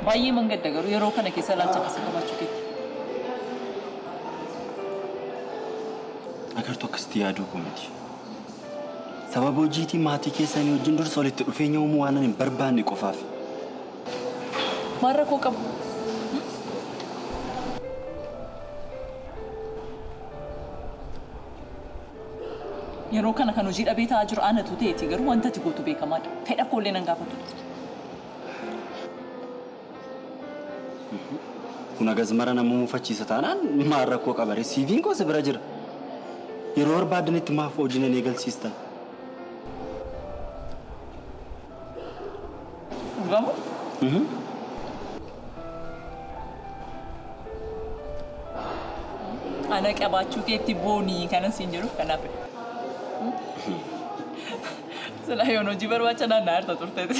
baay'ee mangadda garuu yeroo kana keessa laalcha akkasii qabaachuu kee. Agartuu akkasitti yaaduu koo miti. Sababa hojiitiin maatii keessanii wajjin dursa walitti dhufeenya uumuu waan hin barbaanne qofaaf. Maal rakkoo qabu? Yeroo kana kan hojii dhabee ta'aa jiru aanatu ta'eeti garuu wanta ati gootu beekamaadha. Fedha koollee nan gaafatu. Kun agazmara nama muufachiisa taanaan maal rakkoo qabare siiviin koo bira jira. Yeroo barbaadanitti maaf hojiin hin eegalsiistan? Gamoo? Ana qabaachuu keetti boonii kanas hin jiru kanaaf. Sila yoon hojii barbaacha naannaa harta turteeti.